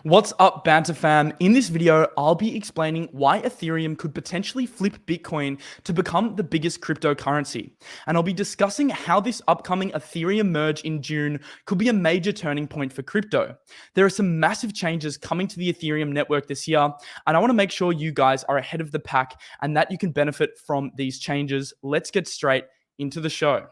What's up, Banter fam? In this video, I'll be explaining why Ethereum could potentially flip Bitcoin to become the biggest cryptocurrency. And I'll be discussing how this upcoming Ethereum merge in June could be a major turning point for crypto. There are some massive changes coming to the Ethereum network this year, and I want to make sure you guys are ahead of the pack and that you can benefit from these changes. Let's get straight into the show.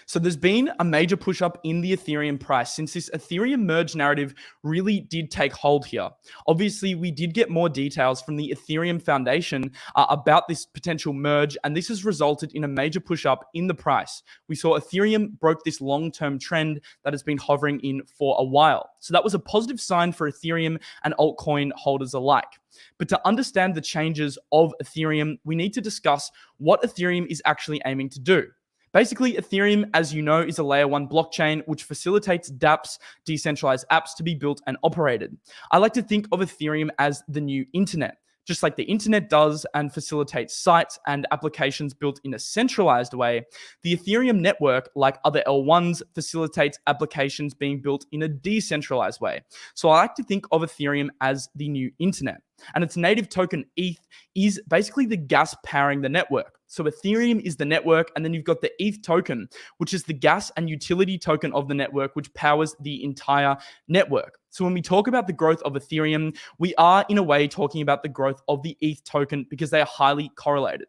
So there's been a major push up in the Ethereum price since this EthereumMerge narrative really did take hold here. Obviously, we did get more details from the Ethereum Foundation about this potential merge, and this has resulted in a major push up in the price. We saw Ethereum broke this long-term trend that has been hovering in for a while. So that was a positive sign for Ethereum and altcoin holders alike. But to understand the changes of Ethereum, we need to discuss what Ethereum is actually aiming to do. Basically, Ethereum, as you know, is a layer 1 blockchain which facilitates dApps, decentralized apps, to be built and operated. I like to think of Ethereum as the new internet. Just like the internet does and facilitates sites and applications built in a centralized way, the Ethereum network, like other L1s, facilitates applications being built in a decentralized way. So I like to think of Ethereum as the new internet. And its native token ETH is basically the gas powering the network. So Ethereum is the network, and then you've got the ETH token, which is the gas and utility token of the network, which powers the entire network. So when we talk about the growth of Ethereum, we are in a way talking about the growth of the ETH token because they are highly correlated.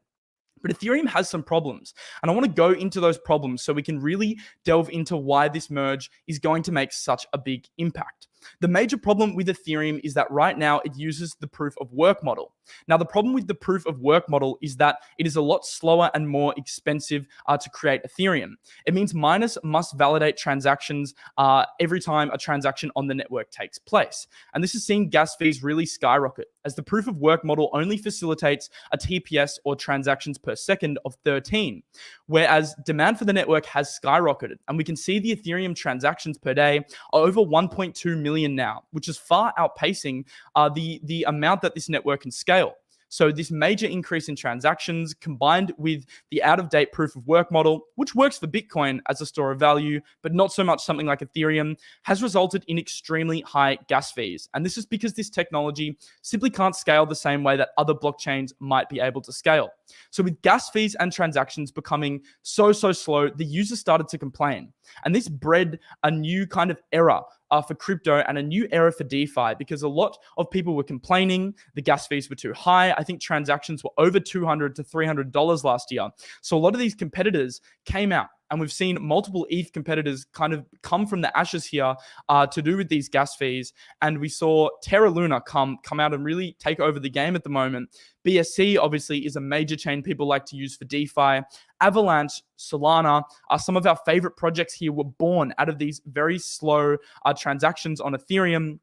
But Ethereum has some problems, and I want to go into those problems so we can really delve into why this merge is going to make such a big impact. The major problem with Ethereum is that right now it uses the proof of work model. Now, the problem with the proof of work model is that it is a lot slower and more expensive to create Ethereum. It means miners must validate transactions every time a transaction on the network takes place. And this has seen gas fees really skyrocket, as the proof of work model only facilitates a TPS, or transactions per second, of 13, whereas demand for the network has skyrocketed. And we can see the Ethereum transactions per day are over 1.2 million now, which is far outpacing the amount that this network can scale. So this major increase in transactions, combined with the out-of-date proof of work model, which works for Bitcoin as a store of value, but not so much something like Ethereum, has resulted in extremely high gas fees. And this is because this technology simply can't scale the same way that other blockchains might be able to scale. So with gas fees and transactions becoming so slow, the users started to complain. And this bred a new kind of era for crypto and a new era for DeFi, because a lot of people were complaining the gas fees were too high. I think transactions were over $200 to $300 last year. So a lot of these competitors came out, and we've seen multiple ETH competitors kind of come from the ashes here to do with these gas fees. And we saw Terra Luna come out and really take over the game at the moment. BSC obviously is a major chain people like to use for DeFi. Avalanche, Solana are some of our favorite projects here, were born out of these very slow transactions on Ethereum.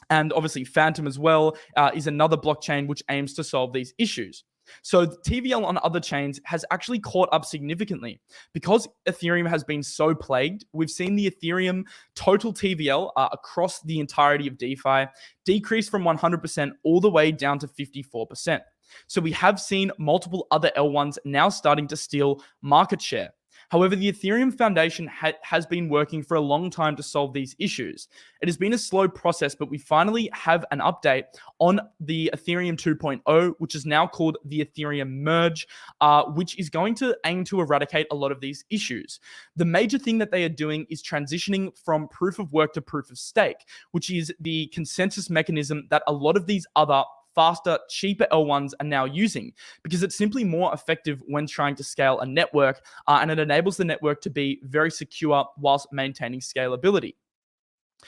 And obviously Phantom as well is another blockchain which aims to solve these issues. So TVL on other chains has actually caught up significantly. Because Ethereum has been so plagued, we've seen the Ethereum total TVL across the entirety of DeFi decrease from 100% all the way down to 54%. So we have seen multiple other L1s now starting to steal market share. However, the Ethereum Foundation has been working for a long time to solve these issues. It has been a slow process, but we finally have an update on the Ethereum 2.0, which is now called the Ethereum Merge, which is going to aim to eradicate a lot of these issues. The major thing that they are doing is transitioning from proof of work to proof of stake, which is the consensus mechanism that a lot of these other faster, cheaper L1s are now using, because it's simply more effective when trying to scale a network, and it enables the network to be very secure whilst maintaining scalability.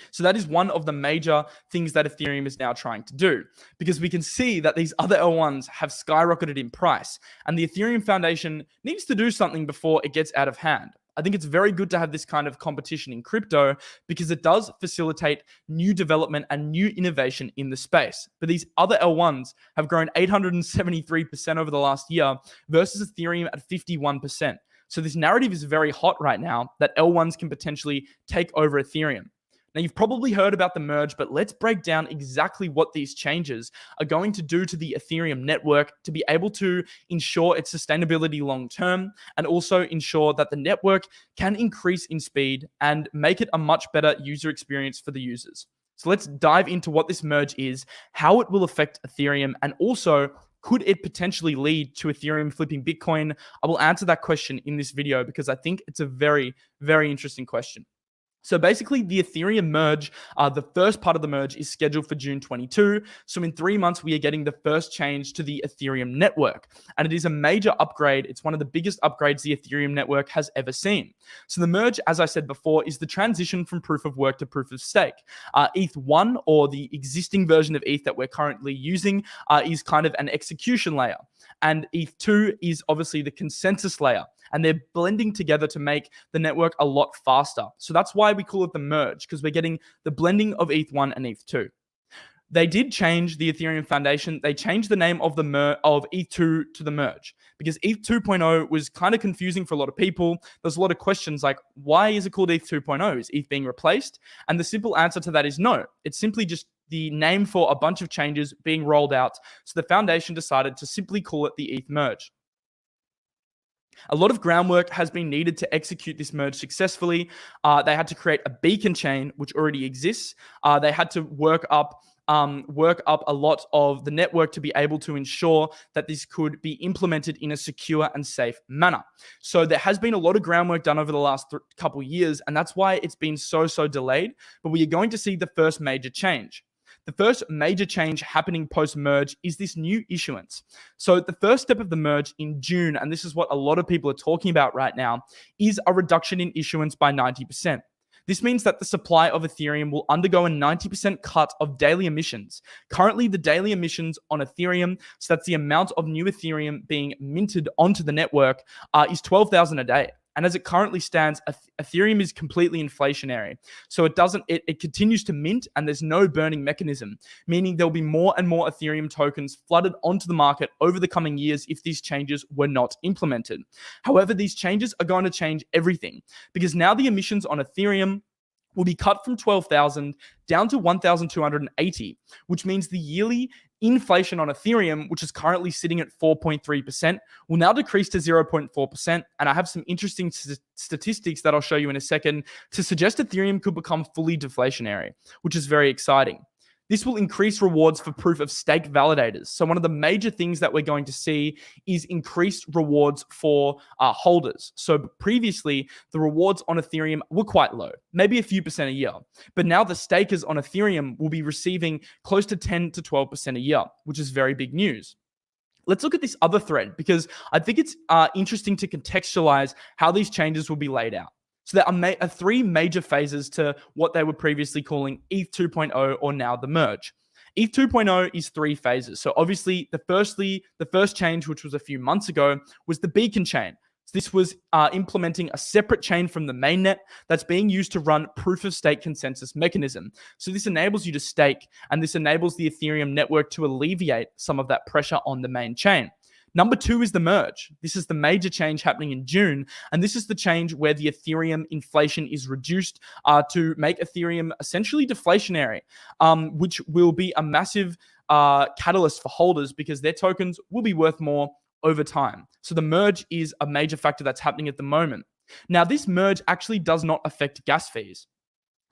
So that is one of the major things that Ethereum is now trying to do, because we can see that these other L1s have skyrocketed in price, and the Ethereum Foundation needs to do something before it gets out of hand. I think it's very good to have this kind of competition in crypto, because it does facilitate new development and new innovation in the space. But these other L1s have grown 873% over the last year versus Ethereum at 51%. So this narrative is very hot right now that L1s can potentially take over Ethereum. Now, you've probably heard about the merge, but let's break down exactly what these changes are going to do to the Ethereum network to be able to ensure its sustainability long term, and also ensure that the network can increase in speed and make it a much better user experience for the users. So let's dive into what this merge is, how it will affect Ethereum, and also could it potentially lead to Ethereum flipping Bitcoin? I will answer that question in this video because I think it's a very, very interesting question. So basically, the Ethereum merge, the first part of the merge is scheduled for June 22. So in 3 months, we are getting the first change to the Ethereum network. And it is a major upgrade. It's one of the biggest upgrades the Ethereum network has ever seen. So the merge, as I said before, is the transition from proof of work to proof of stake. ETH1, or the existing version of ETH that we're currently using, is kind of an execution layer. And ETH2 is obviously the consensus layer. And they're blending together to make the network a lot faster. So that's why we call it the merge, because we're getting the blending of ETH1 and ETH2. They did change the Ethereum Foundation. They changed the name of of ETH2 to the merge because ETH 2.0 was kind of confusing for a lot of people. There's a lot of questions like, why is it called ETH 2.0? Is ETH being replaced? And the simple answer to that is no. It's simply just the name for a bunch of changes being rolled out. So the foundation decided to simply call it the ETH merge. A lot of groundwork has been needed to execute this merge successfully. They had to create a beacon chain, which already exists. They had to work up a lot of the network to be able to ensure that this could be implemented in a secure and safe manner. So there has been a lot of groundwork done over the last couple years, and that's why it's been so delayed. But we are going to see the first major change. The first major change happening post-merge is this new issuance. So the first step of the merge in June, and this is what a lot of people are talking about right now, is a reduction in issuance by 90%. This means that the supply of Ethereum will undergo a 90% cut of daily emissions. Currently, the daily emissions on Ethereum, so that's the amount of new Ethereum being minted onto the network, is 12,000 a day. And as it currently stands, Ethereum is completely inflationary. So it continues to mint and there's no burning mechanism, meaning there'll be more and more Ethereum tokens flooded onto the market over the coming years if these changes were not implemented. However, these changes are going to change everything because now the emissions on Ethereum will be cut from 12,000 down to 1,280, which means the yearly inflation on Ethereum, which is currently sitting at 4.3%, will now decrease to 0.4%. And I have some interesting statistics that I'll show you in a second to suggest Ethereum could become fully deflationary, which is very exciting. This will increase rewards for proof of stake validators. So one of the major things that we're going to see is increased rewards for holders. So previously, the rewards on Ethereum were quite low, maybe a few percent a year. But now the stakers on Ethereum will be receiving close to 10 to 12% a year, which is very big news. Let's look at this other thread because I think it's interesting to contextualize how these changes will be laid out. So there are 3 major phases to what they were previously calling ETH 2.0 or now the merge. ETH 2.0 is 3 phases. So obviously, the first change, which was a few months ago, was the beacon chain. So this was implementing a separate chain from the mainnet that's being used to run proof of stake consensus mechanism. So this enables you to stake, and this enables the Ethereum network to alleviate some of that pressure on the main chain. Number 2 is the merge. This is the major change happening in June. And this is the change where the Ethereum inflation is reduced to make Ethereum essentially deflationary, which will be a massive catalyst for holders because their tokens will be worth more over time. So the merge is a major factor that's happening at the moment. Now, this merge actually does not affect gas fees.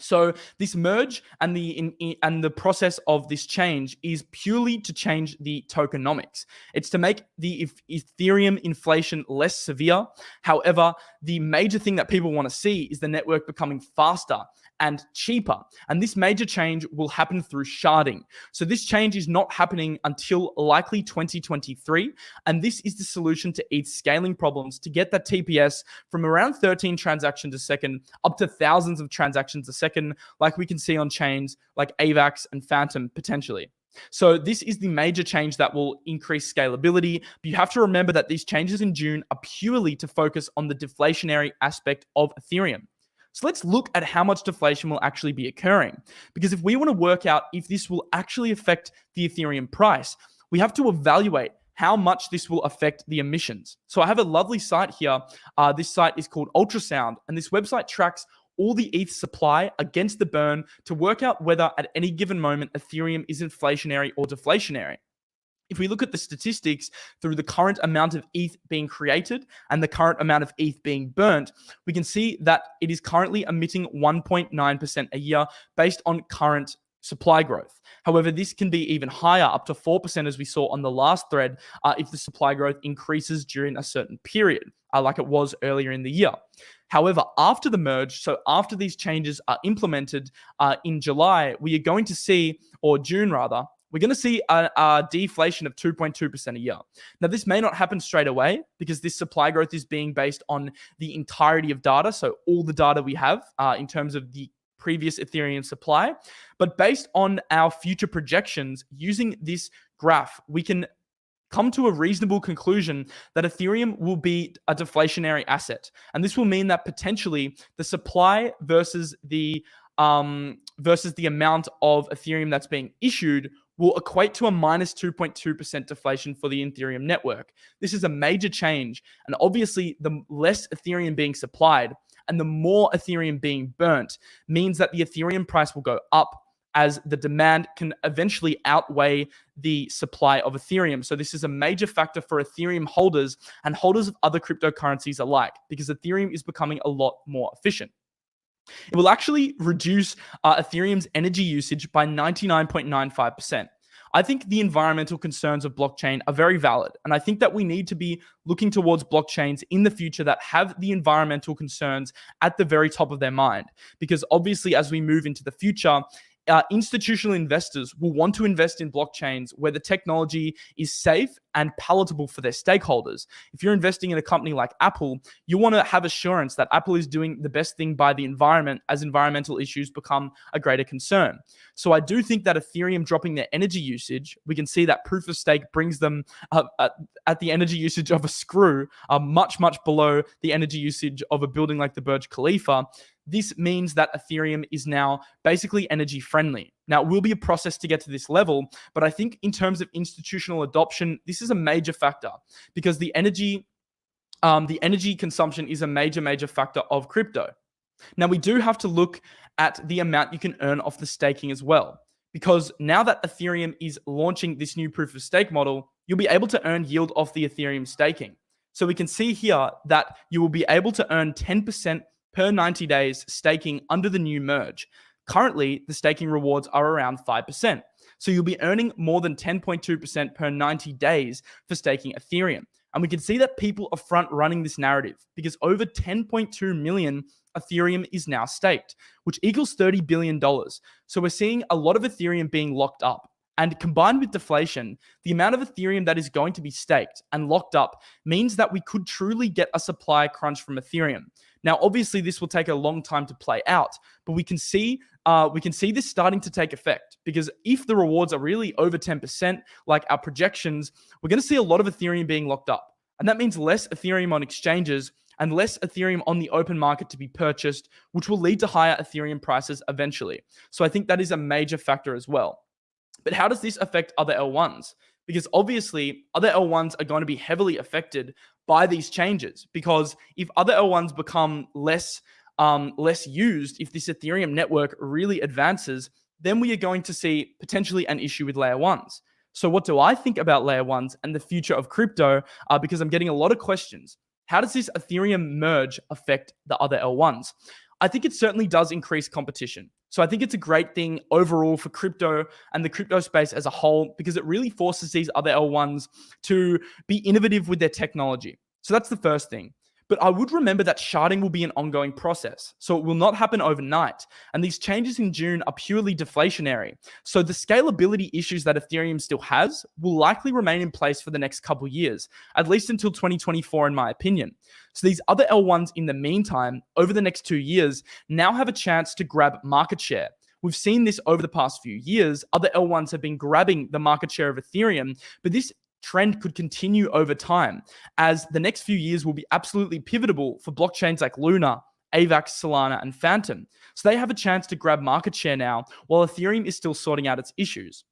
So this merge and the process of this change is purely to change the tokenomics. It's to make the Ethereum inflation less severe. However, the major thing that people want to see is the network becoming faster and cheaper. And this major change will happen through sharding. So this change is not happening until likely 2023. And this is the solution to ETH scaling problems to get that TPS from around 13 transactions a second up to thousands of transactions a second, like we can see on chains like AVAX and Phantom potentially. So this is the major change that will increase scalability. But you have to remember that these changes in June are purely to focus on the deflationary aspect of Ethereum. So let's look at how much deflation will actually be occurring. Because if we want to work out if this will actually affect the Ethereum price, we have to evaluate how much this will affect the emissions. So I have a lovely site here. This site is called Ultrasound, and this website tracks all the ETH supply against the burn to work out whether at any given moment Ethereum is inflationary or deflationary. If we look at the statistics through the current amount of ETH being created and the current amount of ETH being burnt, we can see that it is currently emitting 1.9% a year based on current supply growth. However, this can be even higher, up to 4%, as we saw on the last thread, if the supply growth increases during a certain period, like it was earlier in the year. However, after the merge, so after these changes are implemented in July, we are going to see, or June rather, we're going to see a deflation of 2.2% a year. Now, this may not happen straight away because this supply growth is being based on the entirety of data, so all the data we have in terms of the previous Ethereum supply. But based on our future projections, using this graph, we can come to a reasonable conclusion that Ethereum will be a deflationary asset. And this will mean that potentially the supply versus the amount of Ethereum that's being issued will equate to a minus 2.2% deflation for the Ethereum network. This is a major change. And obviously, the less Ethereum being supplied and the more Ethereum being burnt means that the Ethereum price will go up, as the demand can eventually outweigh the supply of Ethereum. So this is a major factor for Ethereum holders and holders of other cryptocurrencies alike, because Ethereum is becoming a lot more efficient. It will actually reduce Ethereum's energy usage by 99.95%. I think the environmental concerns of blockchain are very valid, and I think that we need to be looking towards blockchains in the future that have the environmental concerns at the very top of their mind, because obviously as we move into the future, institutional investors will want to invest in blockchains where the technology is safe and palatable for their stakeholders. If you're investing in a company like Apple, you want to have assurance that Apple is doing the best thing by the environment as environmental issues become a greater concern. So I do think that Ethereum dropping their energy usage, we can see that proof of stake brings them at the energy usage of a screw, much, much below the energy usage of a building like the Burj Khalifa. This means that Ethereum is now basically energy friendly. Now, it will be a process to get to this level, but I think in terms of institutional adoption, this is a major factor, because the energy consumption is a major factor of crypto. Now, we do have to look at the amount you can earn off the staking as well, because now that Ethereum is launching this new proof of stake model, you'll be able to earn yield off the Ethereum staking. So we can see here that you will be able to earn 10% per 90 days staking under the new merge. Currently, the staking rewards are around 5%. So you'll be earning more than 10.2% per 90 days for staking Ethereum. And we can see that people are front running this narrative, because over 10.2 million Ethereum is now staked, which equals $30 billion. So we're seeing a lot of Ethereum being locked up. And combined with deflation, the amount of Ethereum that is going to be staked and locked up means that we could truly get a supply crunch from Ethereum. Now, obviously, this will take a long time to play out, but we can see this starting to take effect, because if the rewards are really over 10%, like our projections, we're going to see a lot of Ethereum being locked up. And that means less Ethereum on exchanges and less Ethereum on the open market to be purchased, which will lead to higher Ethereum prices eventually. So I think that is a major factor as well. But how does this affect other L1s? Because obviously, other L1s are going to be heavily affected by these changes, because if other L1s become less used, if this Ethereum network really advances, then we are going to see potentially an issue with layer 1s. So what do I think about layer 1s and the future of crypto? Because I'm getting a lot of questions. How does this Ethereum merge affect the other L1s? I think it certainly does increase competition. So I think it's a great thing overall for crypto and the crypto space as a whole, because it really forces these other L1s to be innovative with their technology. So that's the first thing. But I would remember that sharding will be an ongoing process, so it will not happen overnight. And these changes in June are purely deflationary. So the scalability issues that Ethereum still has will likely remain in place for the next couple of years, at least until 2024, in my opinion. So these other L1s in the meantime, over the next 2 years, now have a chance to grab market share. We've seen this over the past few years. Other L1s have been grabbing the market share of Ethereum, but this trend could continue over time, as the next few years will be absolutely pivotal for blockchains like Luna, AVAX, Solana, and Phantom. So they have a chance to grab market share now, while Ethereum is still sorting out its issues.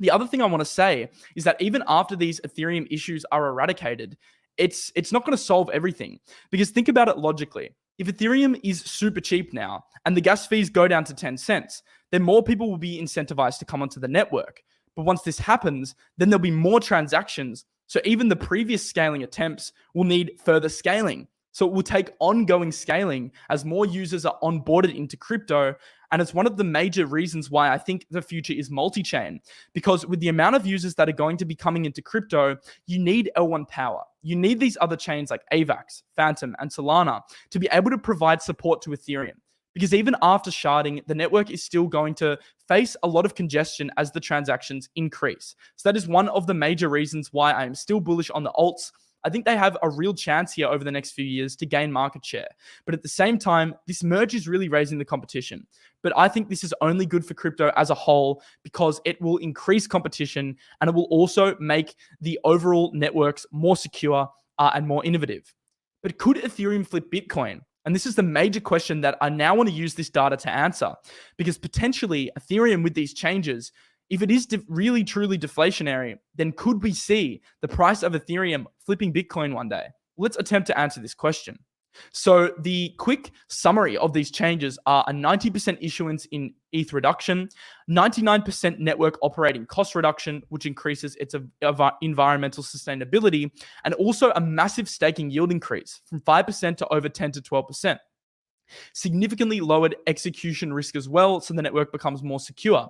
The other thing I want to say is that even after these Ethereum issues are eradicated, it's not going to solve everything. Because think about it logically. If Ethereum is super cheap now and the gas fees go down to 10 cents, then more people will be incentivized to come onto the network. But once this happens, then there'll be more transactions. So even the previous scaling attempts will need further scaling. So it will take ongoing scaling as more users are onboarded into crypto. And it's one of the major reasons why I think the future is multi-chain, because with the amount of users that are going to be coming into crypto, you need L1 power. You need these other chains like AVAX, Phantom, and Solana to be able to provide support to Ethereum. Because even after sharding, the network is still going to face a lot of congestion as the transactions increase. So that is one of the major reasons why I am still bullish on the alts. I think they have a real chance here over the next few years to gain market share. But at the same time, this merge is really raising the competition. But I think this is only good for crypto as a whole because it will increase competition and it will also make the overall networks more secure and more innovative. But could Ethereum flip Bitcoin? And this is the major question that I now want to use this data to answer, because potentially Ethereum with these changes, if it is really truly deflationary, then could we see the price of Ethereum flipping Bitcoin one day? Let's attempt to answer this question. So the quick summary of these changes are a 90% issuance in ETH reduction, 99% network operating cost reduction, which increases its environmental sustainability, and also a massive staking yield increase from 5% to over 10 to 12%. Significantly lowered execution risk as well, so the network becomes more secure.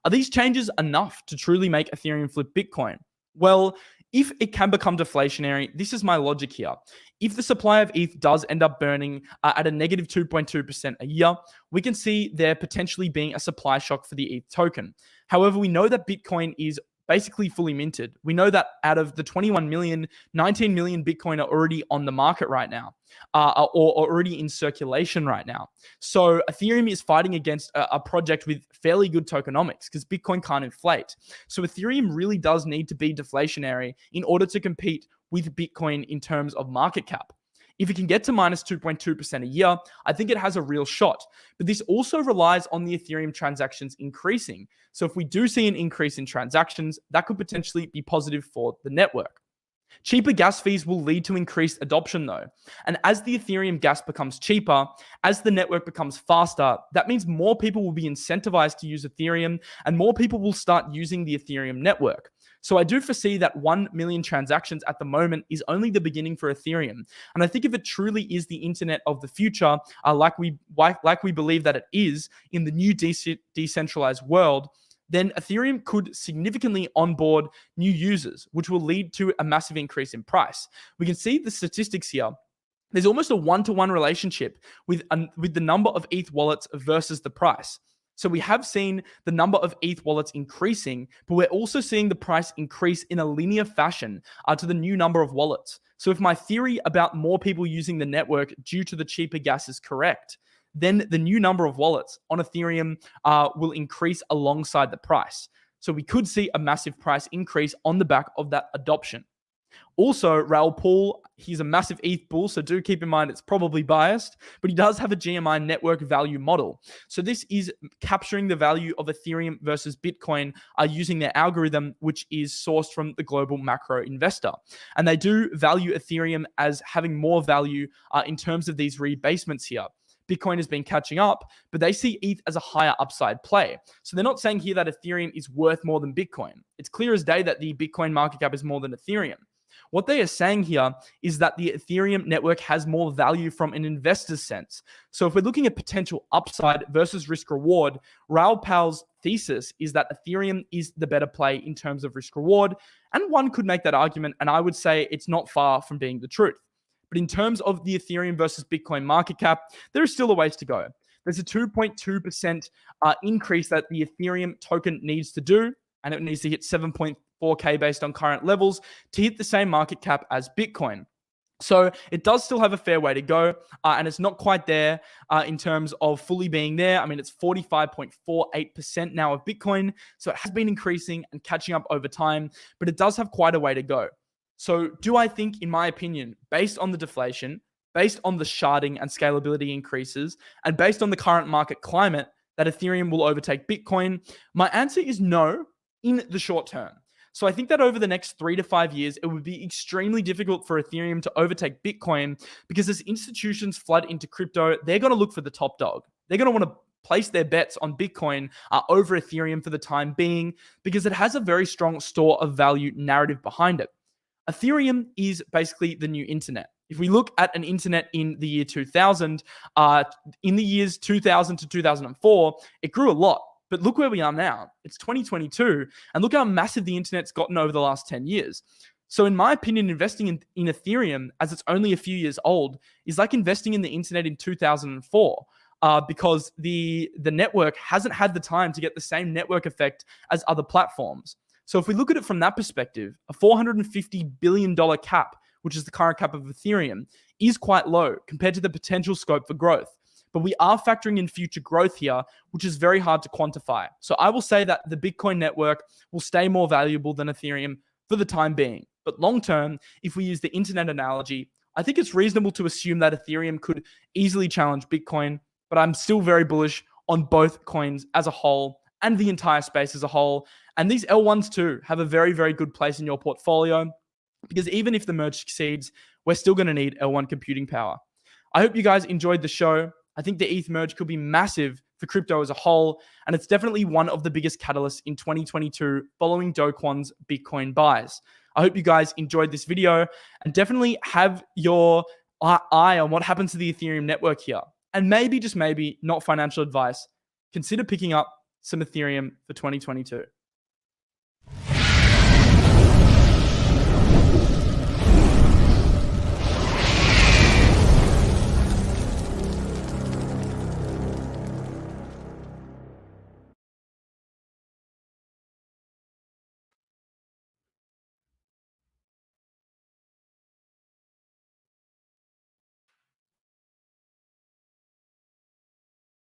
Are these changes enough to truly make Ethereum flip Bitcoin? Well, if it can become deflationary, this is my logic here. If the supply of ETH does end up burning at a negative 2.2% a year, we can see there potentially being a supply shock for the ETH token. However, we know that Bitcoin is basically fully minted. We know that out of the 21 million, 19 million Bitcoin are already on the market right now, or already in circulation right now. So Ethereum is fighting against a project with fairly good tokenomics because Bitcoin can't inflate. So Ethereum really does need to be deflationary in order to compete with Bitcoin in terms of market cap. If it can get to minus 2.2% a year, I think it has a real shot. But this also relies on the Ethereum transactions increasing. So if we do see an increase in transactions, that could potentially be positive for the network. Cheaper gas fees will lead to increased adoption though. And as the Ethereum gas becomes cheaper, as the network becomes faster, that means more people will be incentivized to use Ethereum and more people will start using the Ethereum network. So I do foresee that 1 million transactions at the moment is only the beginning for Ethereum. And I think if it truly is the internet of the future, like we believe that it is in the new decentralized world, then Ethereum could significantly onboard new users, which will lead to a massive increase in price. We can see the statistics here. There's almost a one-to-one relationship with the number of ETH wallets versus the price. So we have seen the number of ETH wallets increasing, but we're also seeing the price increase in a linear fashion to the new number of wallets. So if my theory about more people using the network due to the cheaper gas is correct, then the new number of wallets on Ethereum will increase alongside the price. So we could see a massive price increase on the back of that adoption. Also, Raoul Pal, he's a massive ETH bull, so do keep in mind it's probably biased, but he does have a GMI network value model. So this is capturing the value of Ethereum versus Bitcoin using their algorithm, which is sourced from the global macro investor. And they do value Ethereum as having more value in terms of these rebasements here. Bitcoin has been catching up, but they see ETH as a higher upside play. So they're not saying here that Ethereum is worth more than Bitcoin. It's clear as day that the Bitcoin market cap is more than Ethereum. What they are saying here is that the Ethereum network has more value from an investor's sense. So if we're looking at potential upside versus risk reward, Raoul Pal's thesis is that Ethereum is the better play in terms of risk reward. And one could make that argument, and I would say it's not far from being the truth. But in terms of the Ethereum versus Bitcoin market cap, there is still a ways to go. There's a 2.2% increase that the Ethereum token needs to do, and it needs to hit 7.4K based on current levels to hit the same market cap as Bitcoin. So it does still have a fair way to go, and it's not quite there in terms of fully being there. I mean, it's 45.48% now of Bitcoin, so it has been increasing and catching up over time, but it does have quite a way to go. So do I think, in my opinion, based on the deflation, based on the sharding and scalability increases, and based on the current market climate, that Ethereum will overtake Bitcoin? My answer is no in the short term. So I think that over the next 3 to 5 years, it would be extremely difficult for Ethereum to overtake Bitcoin because as institutions flood into crypto, they're going to look for the top dog. They're going to want to place their bets on Bitcoin over Ethereum for the time being because it has a very strong store of value narrative behind it. Ethereum is basically the new internet. If we look at an internet in the year 2000, in the years 2000 to 2004, it grew a lot. But look where we are now. It's 2022, and look how massive the internet's gotten over the last 10 years. So in my opinion, investing in Ethereum, as it's only a few years old, is like investing in the internet in 2004. Because the network hasn't had the time to get the same network effect as other platforms. So if we look at it from that perspective, a $450 billion cap, which is the current cap of Ethereum, is quite low compared to the potential scope for growth. But we are factoring in future growth here, which is very hard to quantify. So I will say that the Bitcoin network will stay more valuable than Ethereum for the time being. But long term, if we use the internet analogy, I think it's reasonable to assume that Ethereum could easily challenge Bitcoin, but I'm still very bullish on both coins as a whole and the entire space as a whole. And these L1s too have a very, very good place in your portfolio, because even if the merge succeeds, we're still going to need L1 computing power. I hope you guys enjoyed the show. I think the ETH merge could be massive for crypto as a whole, and it's definitely one of the biggest catalysts in 2022 following Do Kwon's Bitcoin buys. I hope you guys enjoyed this video, and definitely have your eye on what happens to the Ethereum network here. And maybe, just maybe, not financial advice, consider picking up some Ethereum for 2022.